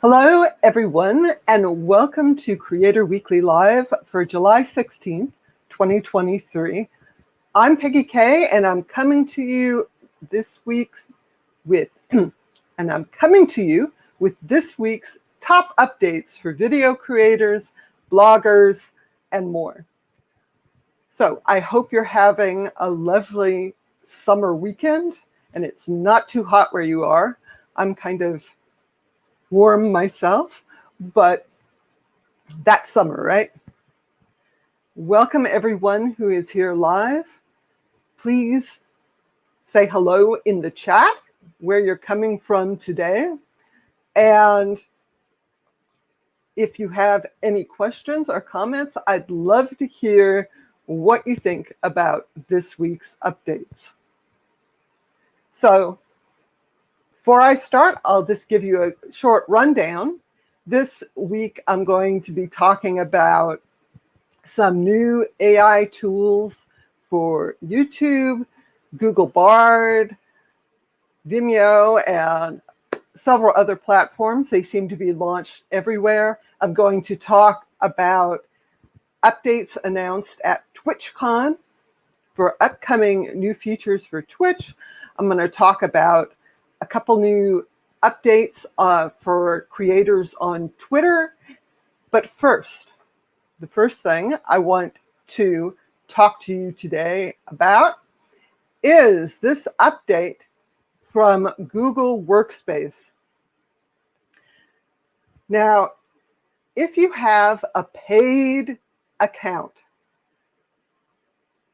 Hello, everyone, and welcome to Creator Weekly Live for July 16th, 2023. I'm Peggy Kay, and I'm coming to you this week's with this week's top updates for video creators, bloggers, and more. So I hope you're having a lovely summer weekend, and it's not too hot where you are. I'm kind of warm myself, but that's summer, right? Welcome everyone who is here live. Please say hello in the chat where you're coming from today. And if you have any questions or comments, I'd love to hear what you think about this week's updates. So before I start, I'll just give you a short rundown. This week, I'm going to be talking about some new AI tools for YouTube, Google Bard, Vimeo, and several other platforms. They seem to be launched everywhere. I'm going to talk about updates announced at TwitchCon for upcoming new features for Twitch. I'm going to talk about a couple new updates for creators on Twitter. But first, the first thing I want to talk to you today about is this update from Google Workspace. Now, if you have a paid account,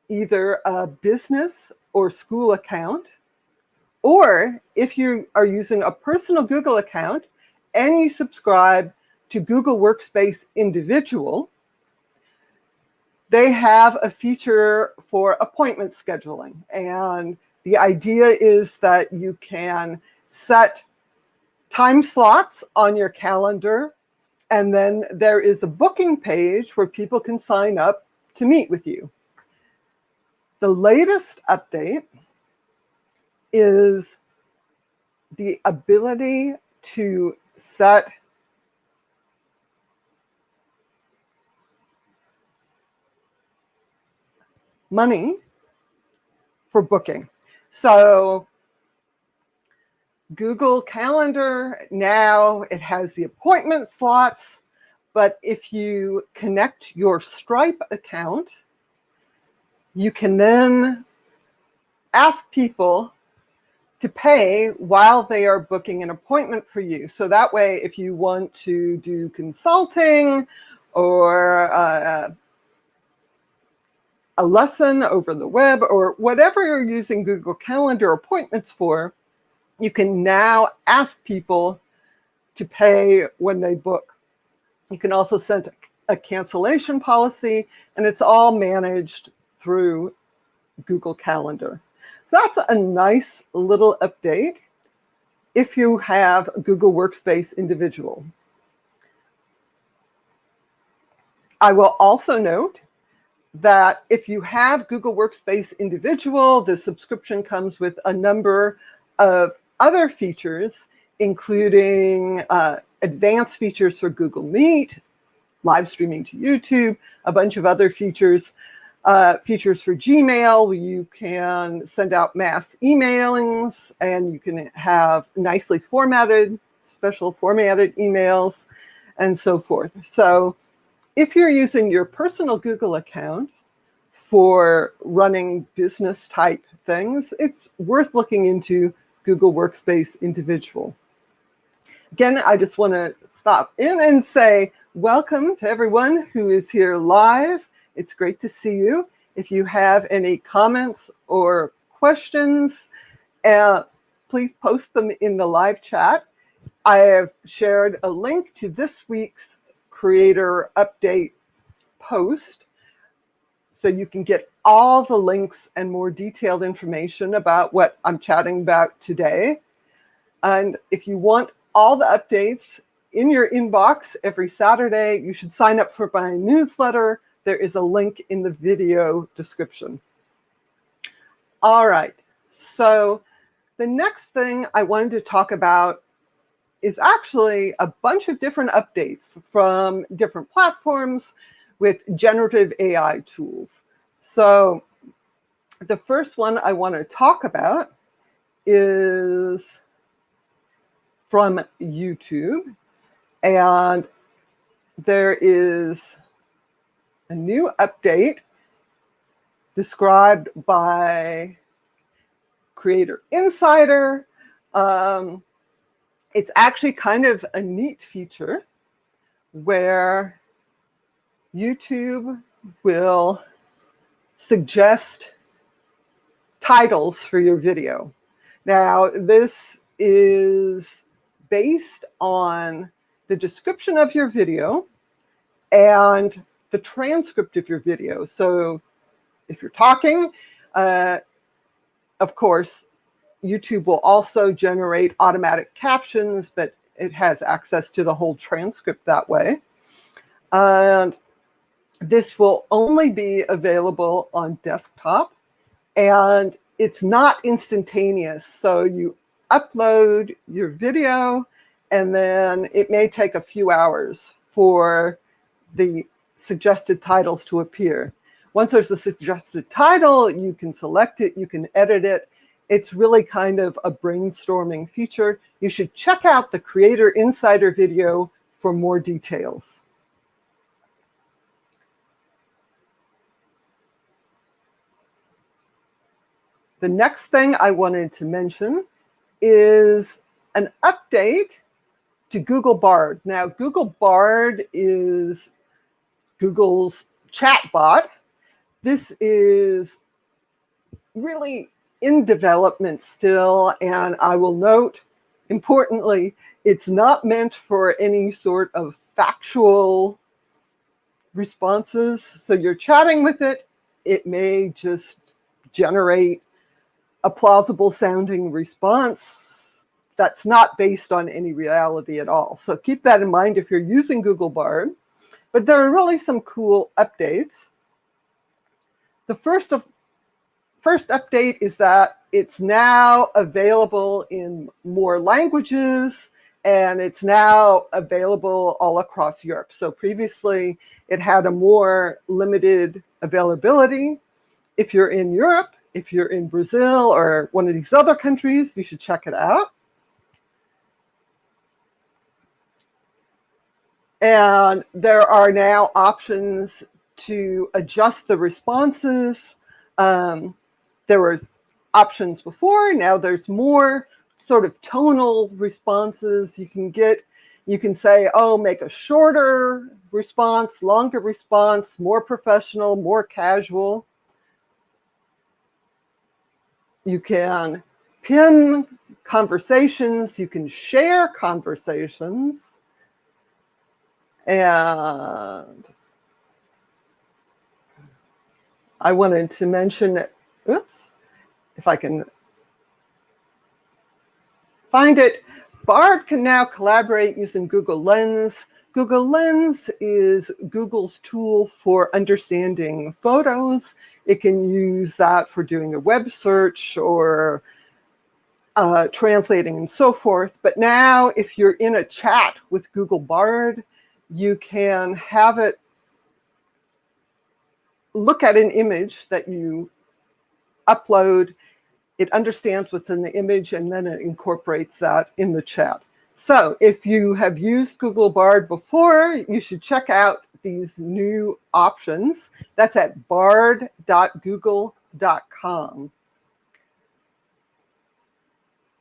either a business or school account, or if you are using a personal Google account and you subscribe to Google Workspace Individual, they have a feature for appointment scheduling. And the idea is that you can set time slots on your calendar, and then there is a booking page where people can sign up to meet with you. The latest update is the ability to set money for booking. So Google Calendar, now it has the appointment slots, but if you connect your Stripe account, you can then ask people to pay while they are booking an appointment for you. So that way, if you want to do consulting or a lesson over the web or whatever you're using Google Calendar appointments for, you can now ask people to pay when they book. You can also send a cancellation policy, and it's all managed through Google Calendar. So that's a nice little update if you have Google Workspace Individual. I will also note that if you have Google Workspace Individual, the subscription comes with a number of other features, including advanced features for Google Meet, live streaming to YouTube, a bunch of other features. Features for Gmail, you can send out mass emailings, and you can have nicely formatted, special formatted emails, and so forth. So if you're using your personal Google account for running business type things, it's worth looking into Google Workspace Individual. Again, I just want to stop in and say welcome to everyone who is here live. It's great to see you. If you have any comments or questions, please post them in the live chat. I have shared a link to this week's creator update post, so you can get all the links and more detailed information about what I'm chatting about today. And if you want all the updates in your inbox every Saturday, you should sign up for my newsletter. There is a link in the video description. All right, so the next thing I wanted to talk about is actually a bunch of different updates from different platforms with generative AI tools. So the first one I want to talk about is from YouTube. And there is a new update described by Creator Insider. It's actually kind of a neat feature where YouTube will suggest titles for your video. Now, this is based on the description of your video and the transcript of your video. So if you're talking, of course, YouTube will also generate automatic captions, but it has access to the whole transcript that way. And this will only be available on desktop, and it's not instantaneous. So you upload your video, and then it may take a few hours for the suggested titles to appear. Once there's a suggested title, you can select it, you can edit it. It's really kind of a brainstorming feature. You should check out the Creator Insider video for more details. The next thing I wanted to mention is an update to Google Bard. Now, Google Bard is Google's chatbot. This is really in development still, and I will note, importantly, it's not meant for any sort of factual responses. So you're chatting with it, it may just generate a plausible sounding response that's not based on any reality at all. So keep that in mind if you're using Google Bard. But there are really some cool updates. The first update is that it's now available in more languages, and it's now available all across Europe. So previously it had a more limited availability. If you're in Europe, if you're in Brazil or one of these other countries, you should check it out. And there are now options to adjust the responses. There were options before, now there's more sort of tonal responses you can get. You can say, oh, make a shorter response, longer response, more professional, more casual. You can pin conversations, you can share conversations. And I wanted to mention, oops, if I can find it, Bard can now collaborate using Google Lens. Google Lens is Google's tool for understanding photos. It can use that for doing a web search or translating and so forth. But now if you're in a chat with Google Bard, you can have it look at an image that you upload. It understands what's in the image, and then it incorporates that in the chat. So if you have used Google Bard before, you should check out these new options. That's at bard.google.com.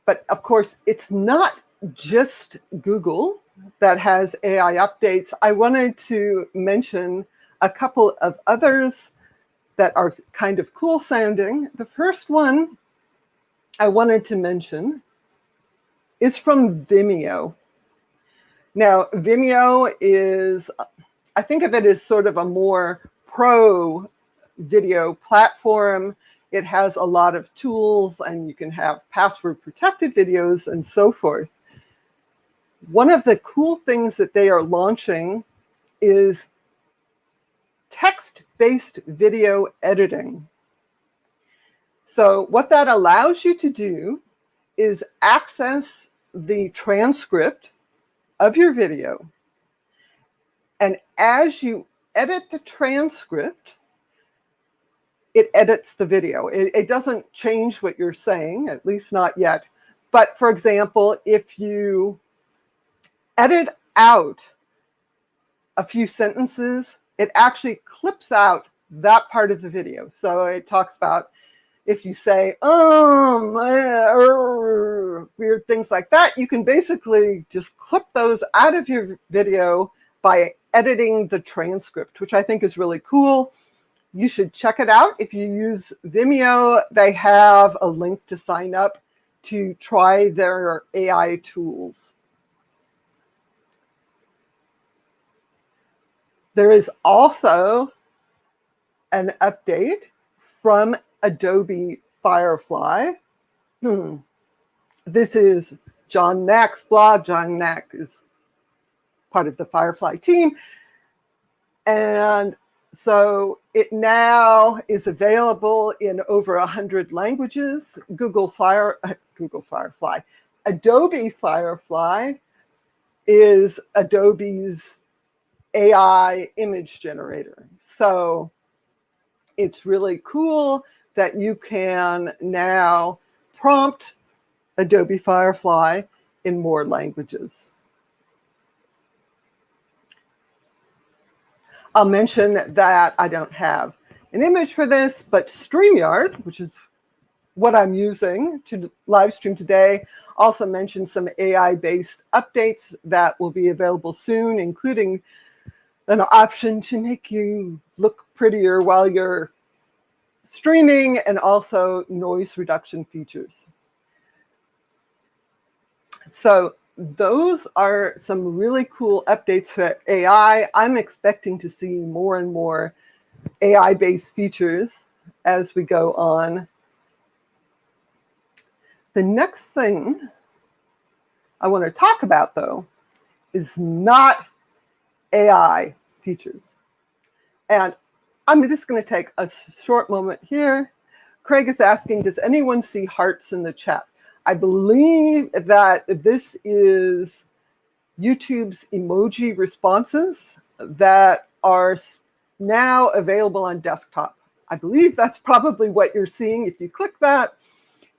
But of course, it's not just Google that has AI updates. I wanted to mention a couple of others that are kind of cool sounding. The first one I wanted to mention is from Vimeo. Now, Vimeo is, I think of it as sort of a more pro video platform. It has a lot of tools, and you can have password protected videos and so forth. One of the cool things that they are launching is text-based video editing. So what that allows you to do is access the transcript of your video. And as you edit the transcript, it edits the video. It doesn't change what you're saying, at least not yet. But for example, if you edit out a few sentences, it actually clips out that part of the video. So it talks about if you say, weird things like that, you can basically just clip those out of your video by editing the transcript, which I think is really cool. You should check it out. If you use Vimeo, they have a link to sign up to try their AI tools. There is also an update from Adobe Firefly. This is John Knack's blog. John Knack is part of the Firefly team. And so it now is available in over 100 languages. Adobe Firefly is Adobe's AI image generator. So it's really cool that you can now prompt Adobe Firefly in more languages. I'll mention that I don't have an image for this, but StreamYard, which is what I'm using to live stream today, also mentioned some AI-based updates that will be available soon, including an option to make you look prettier while you're streaming, and also noise reduction features. So those are some really cool updates for AI. I'm expecting to see more and more AI-based features as we go on. The next thing I want to talk about, though, is not AI features. And I'm just going to take a short moment here. Craig is asking, does anyone see hearts in the chat? I believe that this is YouTube's emoji responses that are now available on desktop. I believe that's probably what you're seeing. If you click that,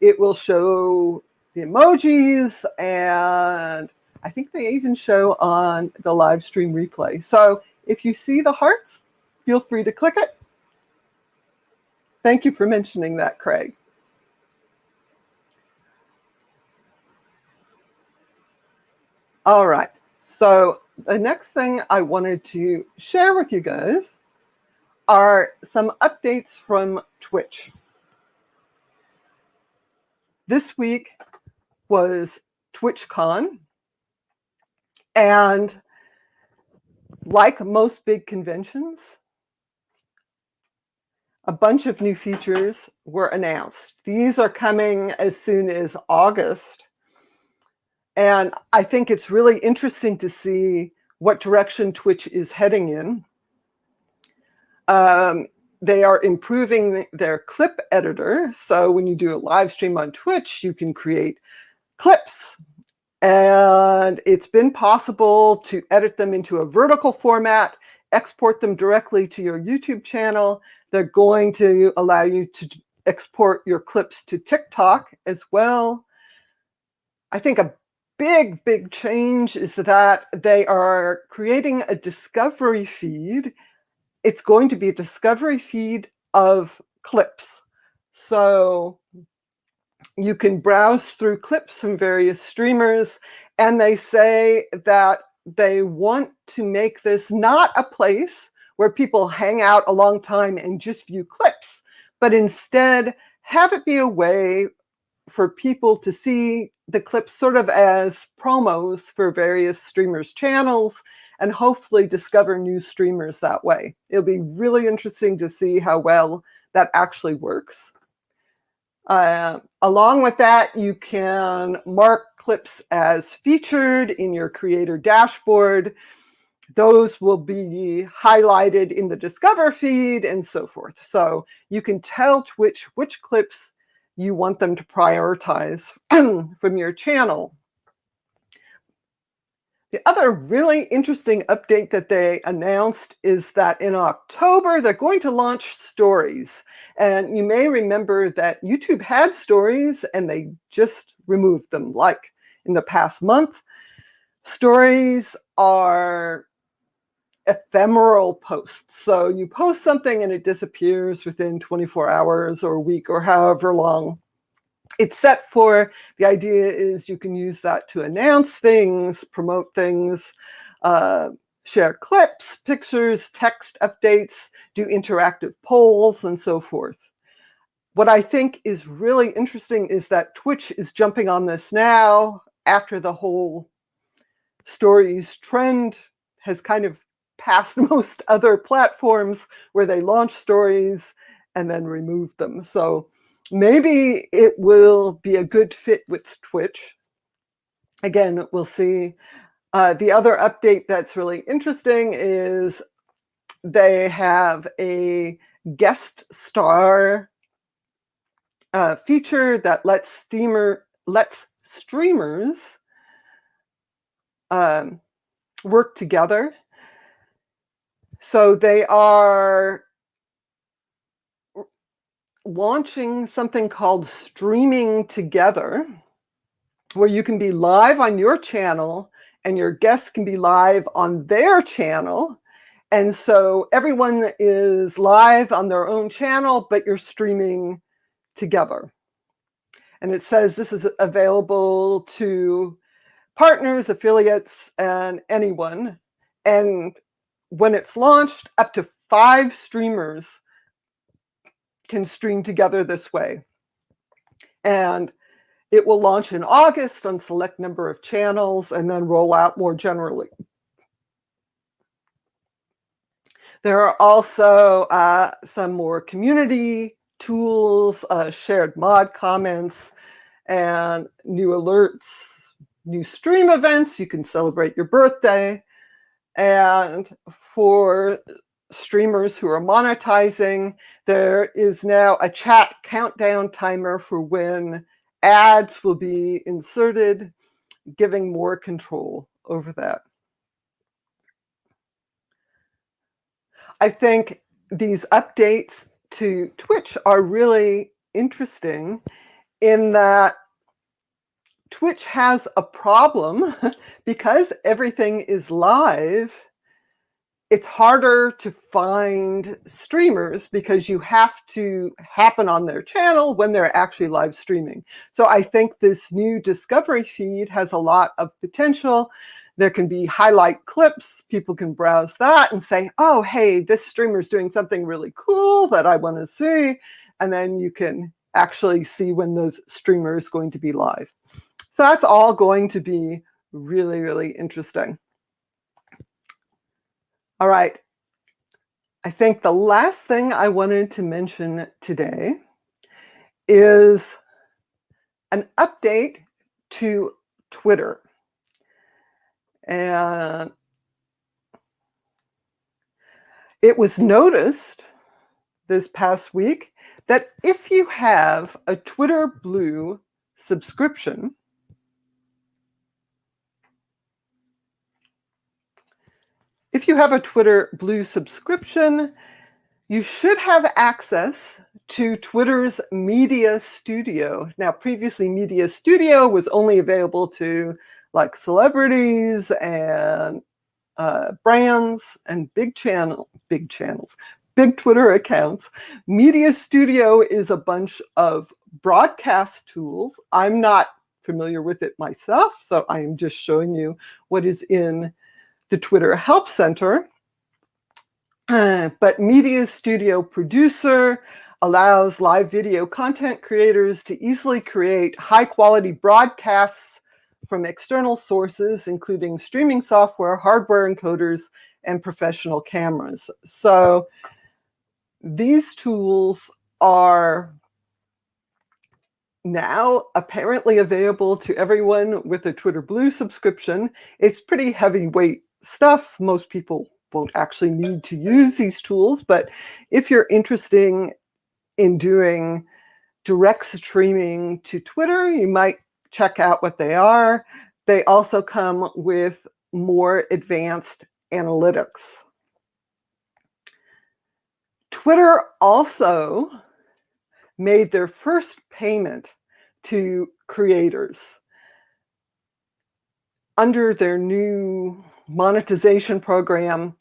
it will show the emojis, and I think they even show on the live stream replay. So if you see the hearts, feel free to click it. Thank you for mentioning that, Craig. All right, so the next thing I wanted to share with you guys are some updates from Twitch. This week was TwitchCon, and like most big conventions, a bunch of new features were announced. These are coming as soon as August. And I think it's really interesting to see what direction Twitch is heading in. They are improving their clip editor. So when you do a live stream on Twitch, you can create clips. And it's been possible to edit them into a vertical format, export them directly to your YouTube channel. They're going to allow you to export your clips to TikTok as well. I think a big change is that they are creating a discovery feed. It's going to be a discovery feed of clips. So you can browse through clips from various streamers, and they say that they want to make this not a place where people hang out a long time and just view clips, but instead have it be a way for people to see the clips sort of as promos for various streamers' channels, and hopefully discover new streamers that way. It'll be really interesting to see how well that actually works. Along with that, you can mark clips as featured in your creator dashboard. Those will be highlighted in the Discover feed and so forth. So you can tell Twitch which clips you want them to prioritize from your channel. The other really interesting update that they announced is that in October, they're going to launch stories. And you may remember that YouTube had stories and they just removed them, like in the past month. Stories are ephemeral posts. So you post something and it disappears within 24 hours or a week or however long it's set for. The idea is you can use that to announce things, promote things, share clips, pictures, text updates, do interactive polls, and so forth. What I think is really interesting is that Twitch is jumping on this now after the whole stories trend has kind of passed most other platforms where they launch stories and then remove them. So maybe it will be a good fit with Twitch. Again, we'll see. The other update that's really interesting is they have a guest star feature that lets streamers work together. So they are launching something called Streaming Together, where you can be live on your channel and your guests can be live on their channel. And so everyone is live on their own channel, but you're streaming together. And it says this is available to partners, affiliates, and anyone. And when it's launched, up to 5 streamers can stream together this way. And it will launch in August on select number of channels and then roll out more generally. There are also some more community tools, shared mod comments, and new alerts, new stream events. You can celebrate your birthday. And for streamers who are monetizing, there is now a chat countdown timer for when ads will be inserted, giving more control over that. I think these updates to Twitch are really interesting in that Twitch has a problem because everything is live. It's harder to find streamers because you have to happen on their channel when they're actually live streaming. So I think this new discovery feed has a lot of potential. There can be highlight clips. People can browse that and say, oh, hey, this streamer is doing something really cool that I want to see. And then you can actually see when the streamer is going to be live. So that's all going to be really, really interesting. All right. I think the last thing I wanted to mention today is an update to Twitter. And it was noticed this past week that if you have a Twitter Blue subscription, you should have access to Twitter's Media Studio. Now, previously, Media Studio was only available to like celebrities and brands and big Twitter accounts. Media Studio is a bunch of broadcast tools. I'm not familiar with it myself, so I am just showing you what is in the Twitter Help Center. But Media Studio Producer allows live video content creators to easily create high-quality broadcasts from external sources, including streaming software, hardware encoders, and professional cameras. So these tools are now apparently available to everyone with a Twitter Blue subscription. It's pretty heavyweight stuff. Most people won't actually need to use these tools, but if you're interested in doing direct streaming to Twitter, you might check out what they are. They also come with more advanced analytics. Twitter also made their first payment to creators under their new monetization program.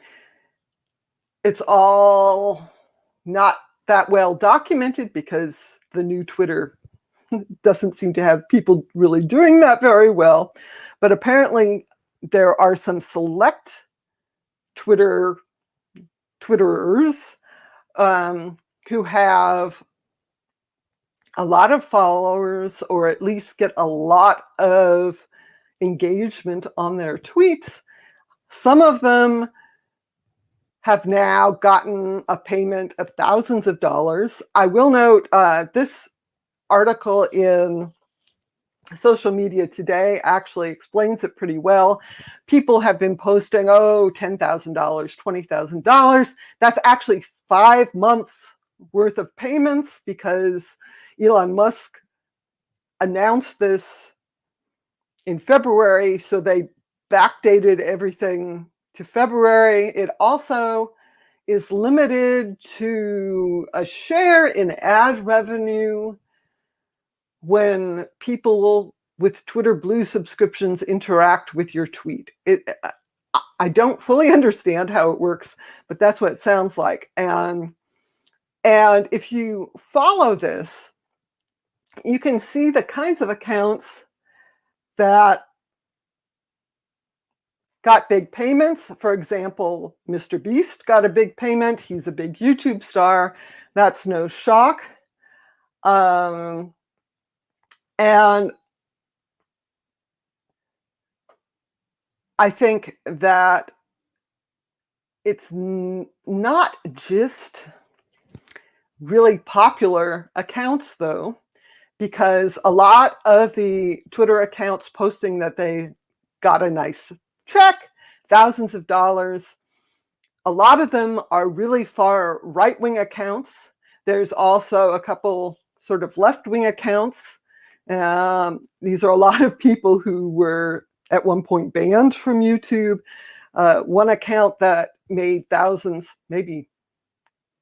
It's all not that well documented because the new Twitter doesn't seem to have people really doing that very well. But apparently there are some select Twitterers who have a lot of followers, or at least get a lot of engagement on their tweets. Some of them have now gotten a payment of thousands of dollars. I will note this article in Social Media Today actually explains it pretty well. People have been posting, $10,000, $20,000. That's actually 5 months worth of payments, because Elon Musk announced this in February, so they backdated everything to February. It also is limited to a share in ad revenue when people with Twitter Blue subscriptions interact with your tweet. I don't fully understand how it works, but that's what it sounds like. And if you follow this, you can see the kinds of accounts that got big payments. For example, Mr. Beast got a big payment. He's a big YouTube star. That's no shock. And I think that it's not just really popular accounts, though, because a lot of the Twitter accounts posting that they got a nice check, thousands of dollars, a lot of them are really far right-wing accounts. There's also a couple sort of left-wing accounts. These are a lot of people who were at one point banned from YouTube. One account that made thousands, maybe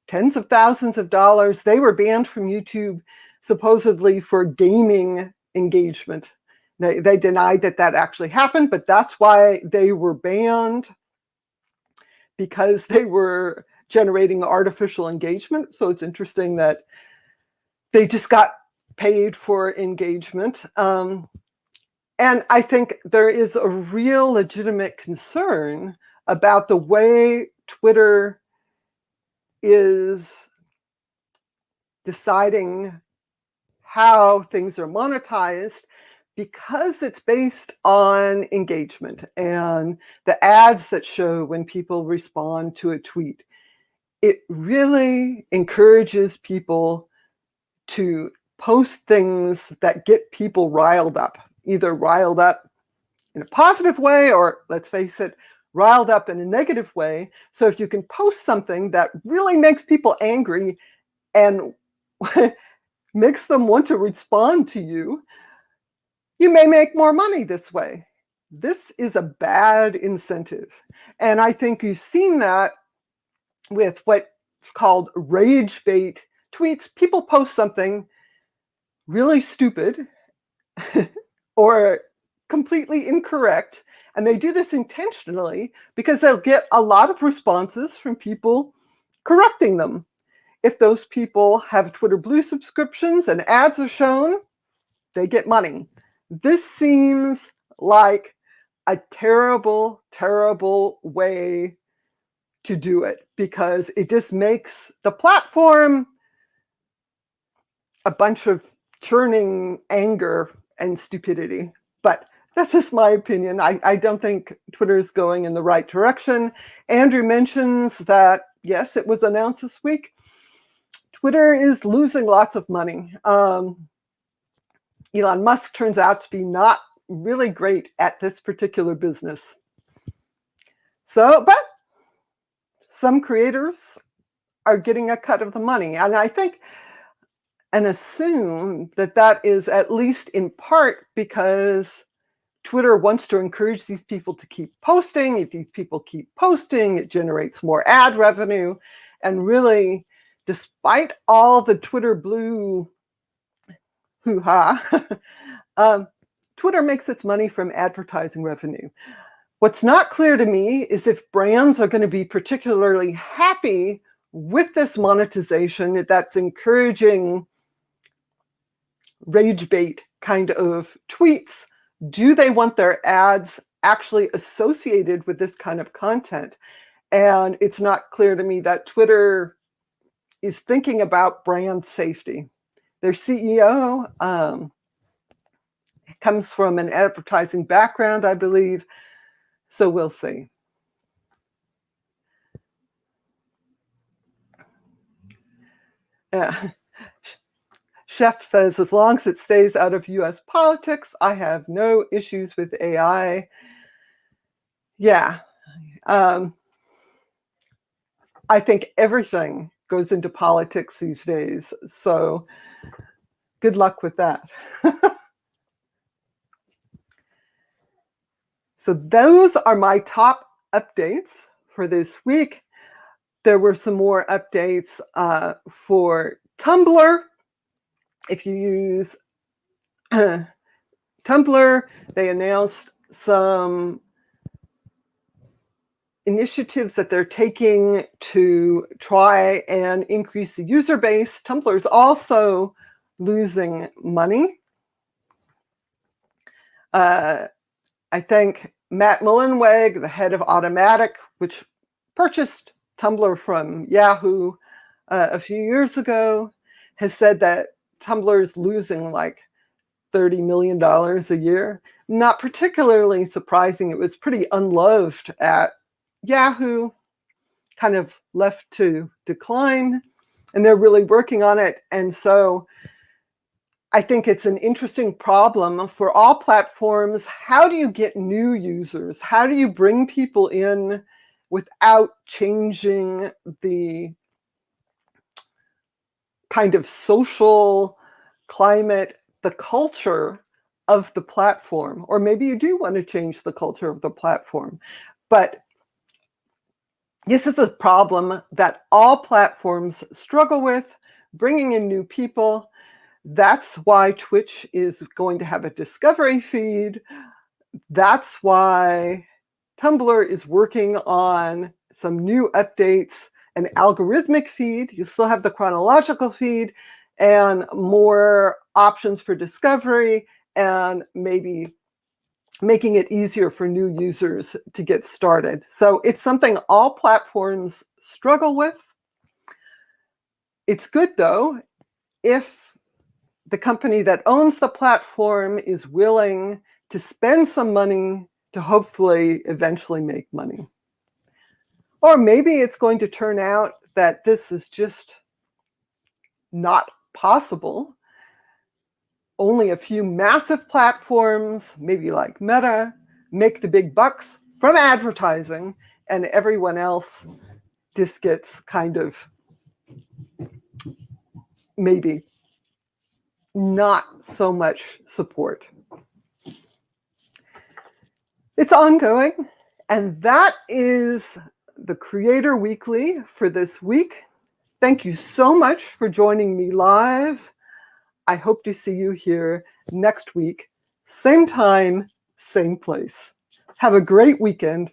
tens of thousands of dollars, they were banned from YouTube supposedly for gaming engagement. They denied that actually happened, but that's why they were banned, because they were generating artificial engagement. So it's interesting that they just got paid for engagement. And I think there is a real legitimate concern about the way Twitter is deciding how things are monetized, because it's based on engagement and the ads that show when people respond to a tweet. It really encourages people to post things that get people riled up, either riled up in a positive way, or, let's face it, riled up in a negative way. So if you can post something that really makes people angry and makes them want to respond to you, you may make more money this way. This is a bad incentive. And I think you've seen that with what's called rage bait tweets. People post something really stupid or completely incorrect, and they do this intentionally because they'll get a lot of responses from people correcting them. If those people have Twitter Blue subscriptions and ads are shown, they get money. This seems like a terrible, terrible way to do it, because it just makes the platform a bunch of churning anger and stupidity. But that's just my opinion. I don't think Twitter is going in the right direction. Andrew mentions that, yes, it was announced this week, Twitter is losing lots of money. Elon Musk turns out to be not really great at this particular business. So, but some creators are getting a cut of the money. And I think and assume that that is at least in part because Twitter wants to encourage these people to keep posting. If these people keep posting, it generates more ad revenue. And really, despite all the Twitter blue hoo-ha, Twitter makes its money from advertising revenue. What's not clear to me is if brands are going to be particularly happy with this monetization that's encouraging rage bait kind of tweets. Do they want their ads actually associated with this kind of content? And it's not clear to me that Twitter is thinking about brand safety. Their CEO comes from an advertising background, I believe. So we'll see. Chef says, as long as it stays out of US politics, I have no issues with AI. Yeah. I think everything goes into politics these days. So good luck with that. So those are my top updates for this week. There were some more updates for Tumblr. If you use Tumblr, they announced some initiatives that they're taking to try and increase the user base. Tumblr is also losing money. I think Matt Mullenweg, the head of Automatic, which purchased Tumblr from Yahoo a few years ago, has said that Tumblr is losing like $30 million a year. Not particularly surprising. It was pretty unloved at Yahoo, kind of left to decline, and they're really working on it. And so I think it's an interesting problem for all platforms. How do you get new users? How do you bring people in without changing the kind of social climate, the culture of the platform? Or maybe you do want to change the culture of the platform. But this is a problem that all platforms struggle with, bringing in new people. That's why Twitch is going to have a discovery feed. That's why Tumblr is working on some new updates, an algorithmic feed. You still have the chronological feed and more options for discovery, and maybe making it easier for new users to get started. So it's something all platforms struggle with. It's good, though, if the company that owns the platform is willing to spend some money to hopefully eventually make money. Or maybe it's going to turn out that this is just not possible. Only a few massive platforms, maybe like Meta, make the big bucks from advertising, and everyone else just gets kind of maybe not so much support. It's ongoing, and that is the Creator Weekly for this week. Thank you so much for joining me live. I hope to see you here next week, same time, same place. Have a great weekend.